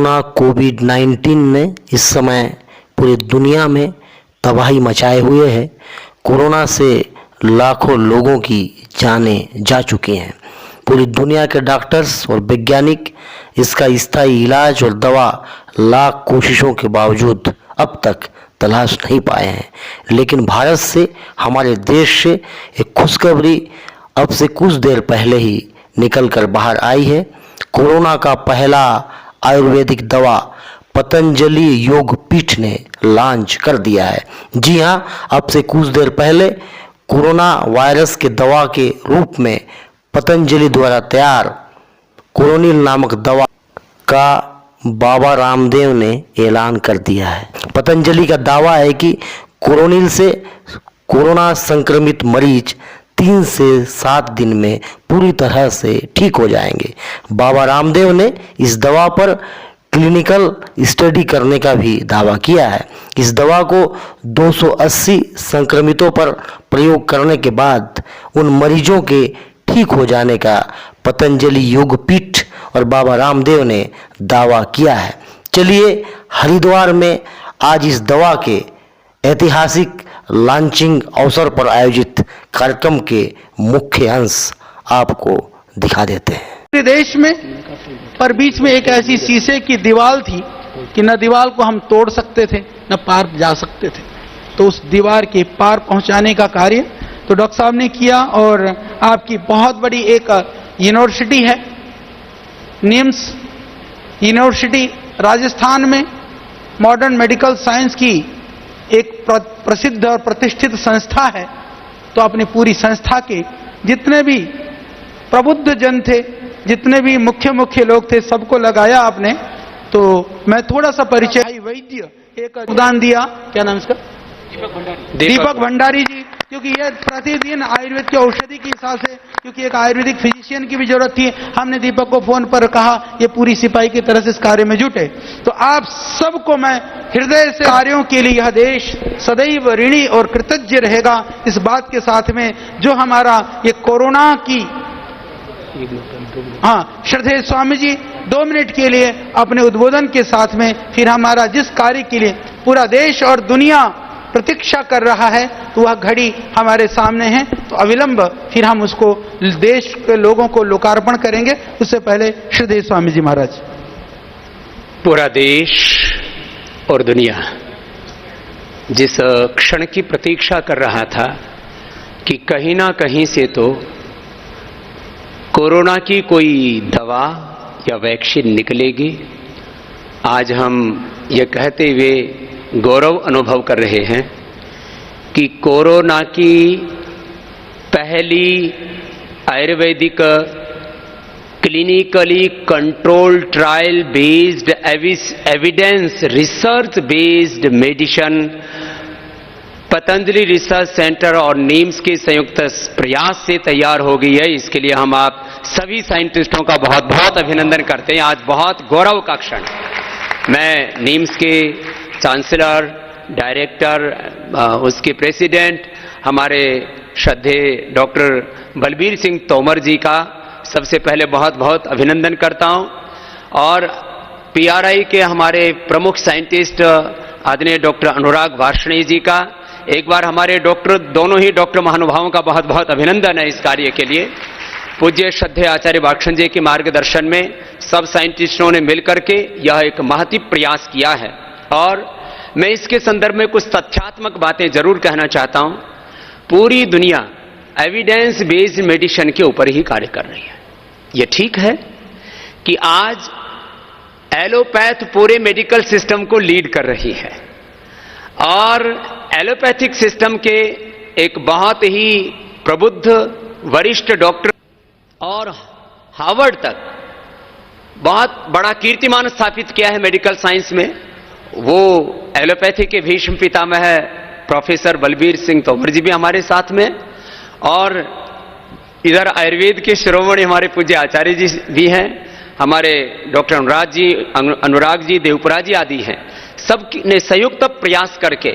Corona कोविड-19 ने इस समय पूरी दुनिया में तबाही मचाए हुए है। कोरोना से लाखों लोगों की जानें जा चुकी हैं। पूरी दुनिया के डॉक्टर्स और वैज्ञानिक इसका स्थायी इलाज और दवा लाख कोशिशों के बावजूद अब तक तलाश नहीं पाए हैं। लेकिन भारत से, हमारे देश से एक खुशखबरी अब से कुछ देर पहले ही निकल कर बाहर आई है। कोरोना का पहला आयुर्वेदिक दवा पतंजलि योग पीठ ने लॉन्च कर दिया है। जी हाँ, अब से कुछ देर पहले कोरोना वायरस के दवा के रूप में पतंजलि द्वारा तैयार कोरोनिल नामक दवा का बाबा रामदेव ने ऐलान कर दिया है। पतंजलि का दावा है कि कोरोनिल से कोरोना संक्रमित मरीज 3 से 7 दिन में पूरी तरह से ठीक हो जाएंगे। बाबा रामदेव ने इस दवा पर क्लिनिकल स्टडी करने का भी दावा किया है। इस दवा को 280 संक्रमितों पर प्रयोग करने के बाद उन मरीजों के ठीक हो जाने का पतंजलि योगपीठ और बाबा रामदेव ने दावा किया है। चलिए, हरिद्वार में आज इस दवा के ऐतिहासिक लॉन्चिंग अवसर पर आयोजित कार्यक्रम के मुख्य अंश आपको दिखा देते हैं। पूरे देश में पर बीच में एक ऐसी शीशे की दीवार थी कि न दीवार को हम तोड़ सकते थे न पार जा सकते थे। तो उस दीवार के पार पहुंचाने का कार्य तो डॉक्टर साहब ने किया। और आपकी बहुत बड़ी एक यूनिवर्सिटी है, निम्स यूनिवर्सिटी राजस्थान में, मॉडर्न मेडिकल साइंस की एक प्रसिद्ध और प्रतिष्ठित संस्था है। तो अपनी पूरी संस्था के जितने भी प्रबुद्ध जन थे, जितने भी मुख्य लोग थे, सबको लगाया आपने। तो मैं थोड़ा सा परिचय, वैद्य एक योगदान दिया, क्या नाम इसका, दीपक भंडारी जी, क्योंकि ये प्रतिदिन आयुर्वेद की औषधि के हिसाब से, क्योंकि एक आयुर्वेदिक फिजिशियन की भी जरूरत थी, हमने दीपक को फोन पर कहा ये पूरी सिपाही की तरह से इस कार्य में जुटे। तो आप सबको मैं हृदय से कार्यों के लिए यह देश सदैव ऋणी और कृतज्ञ रहेगा, इस बात के साथ में जो हमारा ये कोरोना की, हाँ, श्रद्धेय स्वामी जी 2 मिनट के लिए अपने उद्बोधन के साथ में, फिर हमारा जिस कार्य के लिए पूरा देश और दुनिया प्रतीक्षा कर रहा है, तो वह घड़ी हमारे सामने है। तो अविलंब फिर हम उसको देश के लोगों को लोकार्पण करेंगे। उससे पहले श्रद्धेय स्वामी जी महाराज। पूरा देश और दुनिया जिस क्षण की प्रतीक्षा कर रहा था कि कहीं ना कहीं से तो कोरोना की कोई दवा या वैक्सीन निकलेगी, आज हम ये कहते हुए गौरव अनुभव कर रहे हैं कि कोरोना की पहली Ayurvedic clinically control trial based evidence research based medicine Patanjali research centre और नीम्स के संयुक्त प्रयास से तैयार हो गई है। इसके लिए हम आप सभी साइंटिस्टों का बहुत बहुत अभिनंदन करते हैं। आज बहुत गौरव का क्षण। मैं नीम्स के चांसलर, डायरेक्टर, उसके प्रेसिडेंट हमारे श्रद्धेय डॉक्टर बलबीर सिंह तोमर जी का सबसे पहले बहुत बहुत अभिनंदन करता हूं। और पीआरआई के हमारे प्रमुख साइंटिस्ट आदरणीय डॉक्टर अनुराग वार्ष्णेय जी का, एक बार हमारे डॉक्टर, दोनों ही डॉक्टर महानुभावों का बहुत बहुत अभिनंदन है इस कार्य के लिए। पूज्य श्रद्धेय आचार्य भाक्षण जी के मार्गदर्शन में सब साइंटिस्टों ने मिलकर के यह एक महती प्रयास किया है। और मैं इसके संदर्भ में कुछ तथ्यात्मक बातें जरूर कहना चाहता हूं। पूरी दुनिया एविडेंस बेस्ड मेडिसिन के ऊपर ही कार्य कर रही है। यह ठीक है कि आज एलोपैथ पूरे मेडिकल सिस्टम को लीड कर रही है और एलोपैथिक सिस्टम के एक बहुत ही प्रबुद्ध वरिष्ठ डॉक्टर और हार्वर्ड तक बहुत बड़ा कीर्तिमान स्थापित किया है मेडिकल साइंस में। वो एलोपैथी के भीष्म पितामह प्रोफेसर बलबीर सिंह तोमर जी भी हमारे साथ में, और इधर आयुर्वेद के शिरोमणि हमारे पूज्य आचार्य जी भी हैं, हमारे डॉक्टर अनुराग जी, देवपुरा जी आदि हैं। सब ने संयुक्त प्रयास करके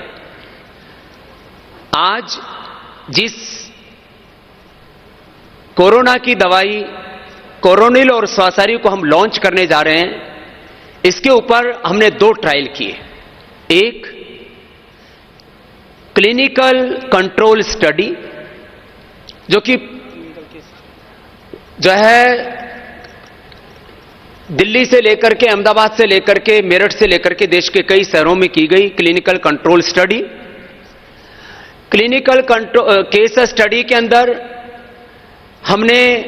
आज जिस कोरोना की दवाई कोरोनिल और स्वासारी को हम लॉन्च करने जा रहे हैं, इसके ऊपर हमने 2 ट्रायल किए। एक क्लिनिकल कंट्रोल स्टडी जो है दिल्ली से लेकर के, अहमदाबाद से लेकर के, मेरठ से लेकर के देश के कई शहरों में की गई clinical control study. Clinical case study के अंदर हमने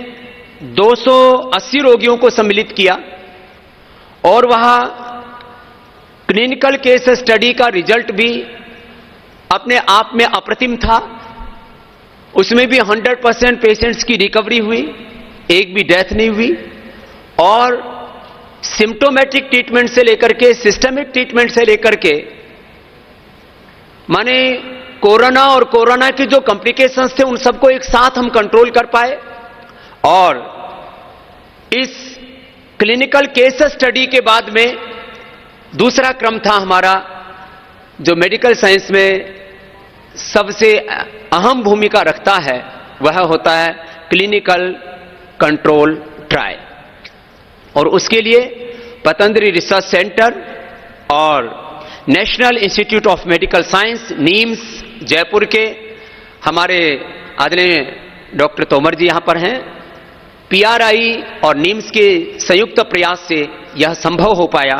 280 रोगियों को सम्मिलित किया और वहां क्लिनिकल केस स्टडी का रिजल्ट भी अपने आप में अप्रतिम था। उसमें भी 100% पेशेंट्स की रिकवरी हुई, एक भी डेथ नहीं हुई, और सिम्टोमेटिक ट्रीटमेंट से लेकर के सिस्टमिक ट्रीटमेंट से लेकर के, माने कोरोना और कोरोना के जो कॉम्प्लिकेशंस थे उन सबको एक साथ हम कंट्रोल कर पाए। और इस क्लिनिकल केस स्टडी के बाद में दूसरा क्रम था हमारा, जो मेडिकल साइंस में सबसे अहम भूमिका रखता है, वह होता है क्लिनिकल कंट्रोल ट्रायल। और उसके लिए पतंजलि रिसर्च सेंटर और national institute of medical science names Jaipur के हमारे आदरणीय डॉक्टर तोमर जी यहां पर हैं, पीआरआई और नीम्स के संयुक्त प्रयास से यह संभव हो पाया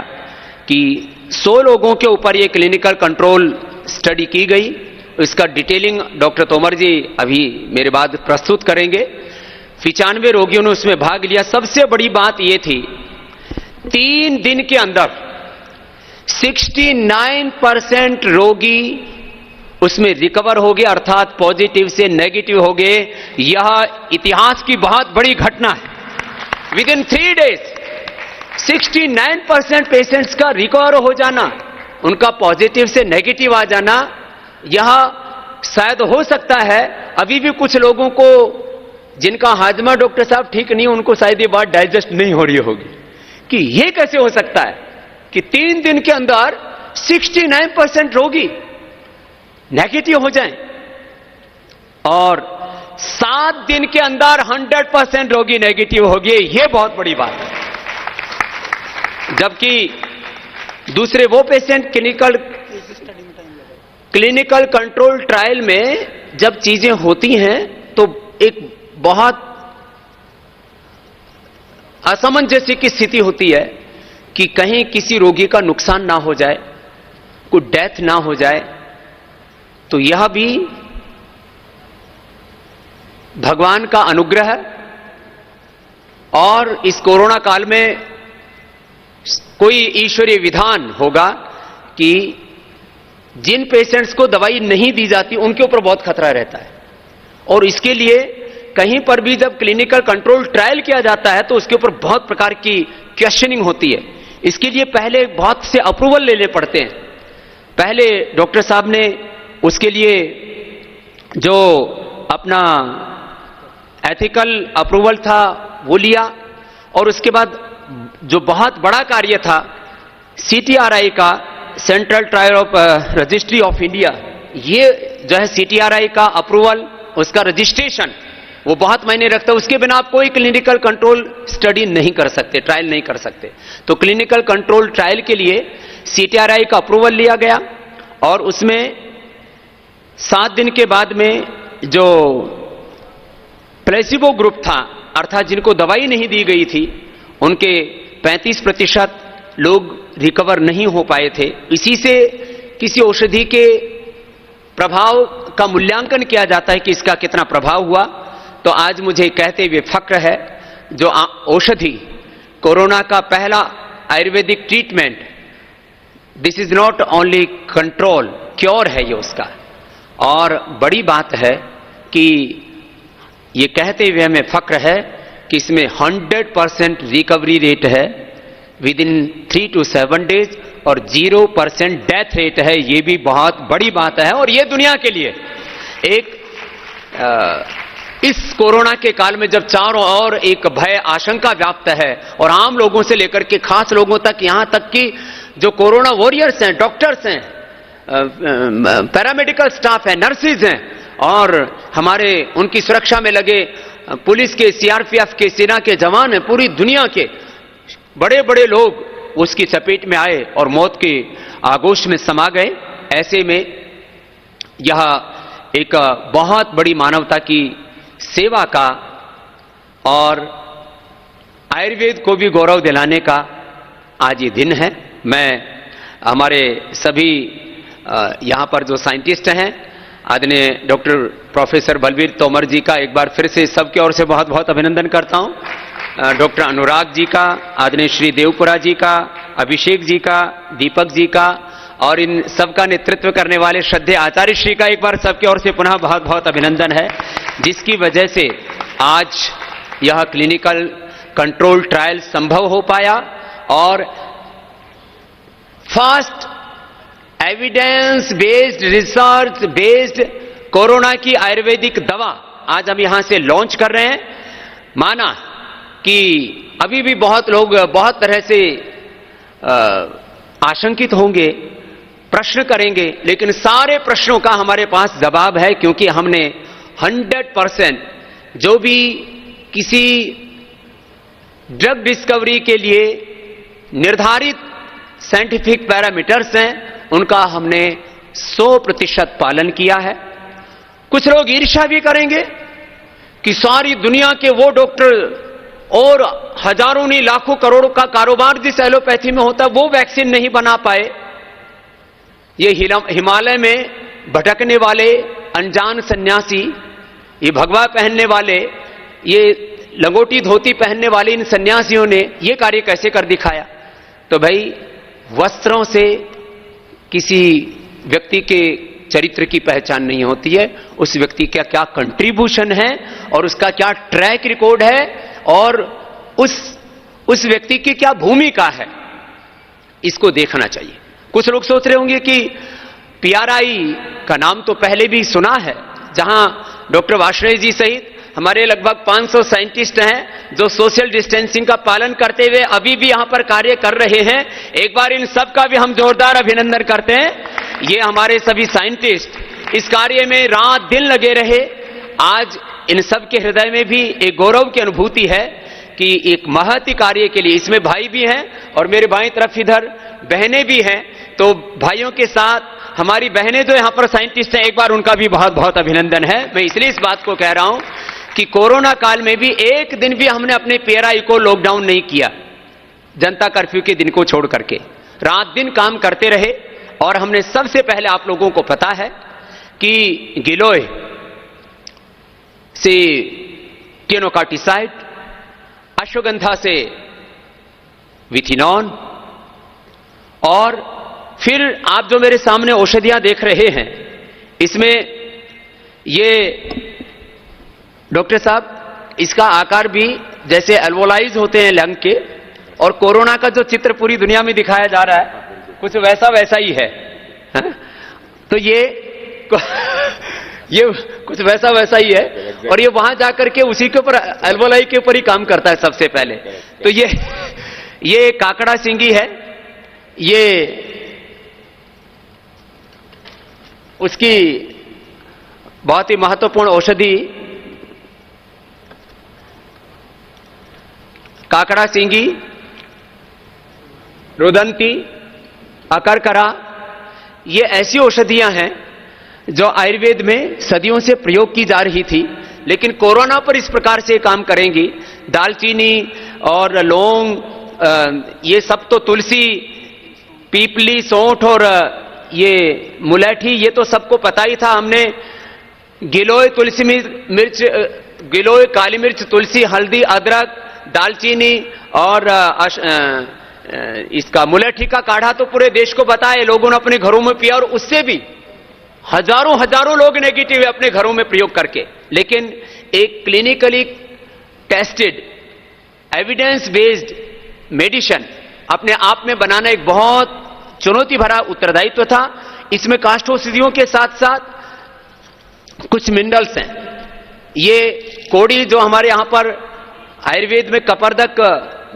कि 100 लोगों के ऊपर यह क्लिनिकल कंट्रोल स्टडी की गई। इसका डिटेलिंग डॉक्टर तोमर जी अभी मेरे बाद प्रस्तुत करेंगे। 95 रोगियों ने उसमें भाग लिया। सबसे बड़ी बात यह थी, 3 दिन के अंदर 69% रोगी उसमें रिकवर हो गए, अर्थात पॉजिटिव से नेगेटिव हो गए। यह इतिहास की बहुत बड़ी घटना है। विद इन 3 डेज 69% पेशेंट्स का रिकवर हो जाना, उनका पॉजिटिव से नेगेटिव आ जाना, यह शायद हो सकता है अभी भी कुछ लोगों को जिनका हाजमा डॉक्टर साहब ठीक नहीं, उनको शायद ये बात डाइजेस्ट नहीं हो रही होगी कि यह कैसे हो सकता है कि 3 दिन के अंदर 69% रोगी नेगेटिव हो जाएं और 7 दिन के अंदर 100% रोगी नेगेटिव हो गए। यह बहुत बड़ी बात है। जबकि दूसरे वो पेशेंट क्लिनिकल कंट्रोल ट्रायल में जब चीजें होती हैं तो एक बहुत असमंजस्य की स्थिति होती है कि कहीं किसी रोगी का नुकसान ना हो जाए, कोई डेथ ना हो जाए। तो यह भी भगवान का अनुग्रह है। और इस कोरोना काल में कोई ईश्वरीय विधान होगा कि जिन पेशेंट्स को दवाई नहीं दी जाती उनके ऊपर बहुत खतरा रहता है। और इसके लिए कहीं पर भी जब क्लिनिकल कंट्रोल ट्रायल किया जाता है तो उसके ऊपर बहुत प्रकार की क्वेश्चनिंग होती है। इसके लिए पहले बहुत से अप्रूवल लेने पड़ते हैं। पहले डॉक्टर साहब ने उसके लिए जो अपना एथिकल अप्रूवल था वो लिया, और उसके बाद जो बहुत बड़ा कार्य था सीटीआरआई का, central trial of registry of India, ये जो है सीटीआरआई का अप्रूवल, उसका रजिस्ट्रेशन, वो बहुत मायने रखता है। उसके बिना आप कोई क्लिनिकल कंट्रोल स्टडी नहीं कर सकते, ट्रायल नहीं कर सकते। तो क्लिनिकल कंट्रोल ट्रायल के लिए सीटीआरआई का अप्रूवल लिया गया और उसमें 7 दिन के बाद में जो प्लेसिबो ग्रुप था, अर्थात जिनको दवाई नहीं दी गई थी, उनके 35% लोग रिकवर नहीं हो पाए थे। इसी से किसी औषधि के प्रभाव का मूल्यांकन किया जाता है कि इसका कितना प्रभाव हुआ। तो आज मुझे कहते हुए फक्र है, जो औषधि कोरोना का पहला Ayurvedic treatment, this is not only control, cure है ये उसका। और बड़ी बात है कि ये कहते हुए हमें फक्र है कि इसमें 100% रिकवरी रेट है विद इन 3 to 7 डेज और 0% डेथ रेट है। ये भी बहुत बड़ी बात है। और ये दुनिया के लिए एक इस कोरोना के काल में जब चारों ओर एक भय आशंका व्याप्त है और आम लोगों से लेकर के खास लोगों तक, यहां तक कि जो कोरोना वॉरियर्स हैं, डॉक्टर्स हैं, पैरामेडिकल स्टाफ है, नर्सिस हैं और हमारे उनकी सुरक्षा में लगे पुलिस के, सीआरपीएफ के, सेना के जवान हैं, पूरी दुनिया के बड़े बड़े लोग उसकी चपेट में आए और मौत के आगोश में समा गए। ऐसे में यह एक बहुत बड़ी मानवता की सेवा का और आयुर्वेद को भी गौरव दिलाने का आज ये दिन है। मैं हमारे सभी यहाँ पर जो साइंटिस्ट हैं, आदरणीय डॉक्टर प्रोफेसर बलवीर तोमर जी का एक बार फिर से सबकी ओर से बहुत बहुत अभिनंदन करता हूँ। डॉक्टर अनुराग जी का, आदरणीय श्री देवपुरा जी का, अभिषेक जी का, दीपक जी का और इन सबका नेतृत्व करने वाले श्रद्धेय आचार्य श्री का एक बार सबकी ओर से पुनः बहुत बहुत अभिनंदन है, जिसकी वजह से आज यह क्लिनिकल कंट्रोल ट्रायल संभव हो पाया और fast evidence based research based corona की आयुर्वेदिक दवा आज हम यहां से लॉन्च कर रहे हैं। माना कि अभी भी बहुत लोग बहुत तरह से आशंकित होंगे, प्रश्न करेंगे, लेकिन सारे प्रश्नों का हमारे पास जवाब है, क्योंकि हमने 100% जो भी किसी ड्रग डिस्कवरी के लिए निर्धारित साइंटिफिक पैरामीटर्स हैं, उनका हमने 100% पालन किया है। कुछ लोग ईर्ष्या भी करेंगे कि सारी दुनिया के वो डॉक्टर और हजारों नहीं लाखों करोड़ों का कारोबार जिस एलोपैथी में होता है वो वैक्सीन नहीं बना पाए। ये हिमालय में भटकने वाले अनजान सन्यासी, ये भगवा पहनने वाले, ये लंगोटी धोती पहनने वाले इन सन्यासियों ने ये कार्य कैसे कर दिखाया। तो भाई वस्त्रों से किसी व्यक्ति के चरित्र की पहचान नहीं होती है, उस व्यक्ति का क्या कंट्रीब्यूशन है और उसका क्या ट्रैक रिकॉर्ड है और उस व्यक्ति की क्या भूमिका है, इसको देखना चाहिए। कुछ लोग सोच रहे होंगे कि पीआरआई का नाम तो पहले भी सुना है, जहां डॉक्टर वार्ष्णेय जी सहित हमारे लगभग 500 साइंटिस्ट हैं जो सोशल डिस्टेंसिंग का पालन करते हुए अभी भी यहां पर कार्य कर रहे हैं। एक बार इन सब का भी हम जोरदार अभिनंदन करते हैं। ये हमारे सभी साइंटिस्ट इस कार्य में रात दिन लगे रहे। आज इन सब के हृदय में भी एक गौरव की अनुभूति है कि एक महती कार्य के लिए इसमें भाई भी हैं और मेरे बाईं तरफ इधर बहनें भी हैं। तो भाइयों के साथ हमारी बहनें जो यहां पर साइंटिस्ट हैं, एक बार उनका भी बहुत बहुत अभिनंदन है। मैं इसलिए इस बात को कह रहा हूं कि कोरोना काल में भी एक दिन भी हमने अपने पीआरआई को लॉकडाउन नहीं किया, जनता कर्फ्यू के दिन को छोड़ करके रात दिन काम करते रहे। और हमने सबसे पहले, आप लोगों को पता है कि गिलोय से केनोकार्टिसाइड, अश्वगंधा से विथिनॉन और फिर आप जो मेरे सामने औषधियां देख रहे हैं, इसमें ये डॉक्टर साहब इसका आकार भी जैसे एल्वोलाइज होते हैं लंग के, और कोरोना का जो चित्र पूरी दुनिया में दिखाया जा रहा है कुछ वैसा वैसा ही है, हा? तो ये कुछ वैसा वैसा ही है और ये वहां जाकर के उसी के ऊपर एल्वोलाई के ऊपर ही काम करता है सबसे पहले। तो ये काकड़ा सिंगी है, ये उसकी बहुत ही महत्वपूर्ण औषधि काकड़ा सिंगी, रुदंती, अकरकरा, ये ऐसी औषधियां हैं जो आयुर्वेद में सदियों से प्रयोग की जा रही थी, लेकिन कोरोना पर इस प्रकार से काम करेंगी। दालचीनी और लौंग, ये सब तो तुलसी, पीपली, सौंठ और ये मुलैठी, ये तो सबको पता ही था। हमने गिलोय तुलसी मिर्च, गिलोय काली मिर्च, तुलसी, हल्दी, अदरक, दालचीनी और इसका मुलैठी का काढ़ा तो पूरे देश को बताया, लोगों ने अपने घरों में पिया और उससे भी हजारों लोग नेगेटिव है अपने घरों में प्रयोग करके। लेकिन एक clinically tested evidence based medicine अपने आप में बनाना एक बहुत चुनौती भरा उत्तरदायित्व था। इसमें काष्ठौषधियों के साथ साथ कुछ मिनरल्स हैं। ये कोड़ी जो हमारे यहां पर आयुर्वेद में कपर्दक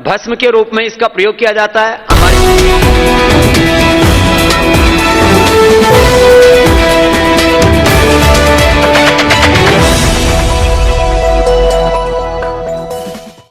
भस्म के रूप में इसका प्रयोग किया जाता है, हमारे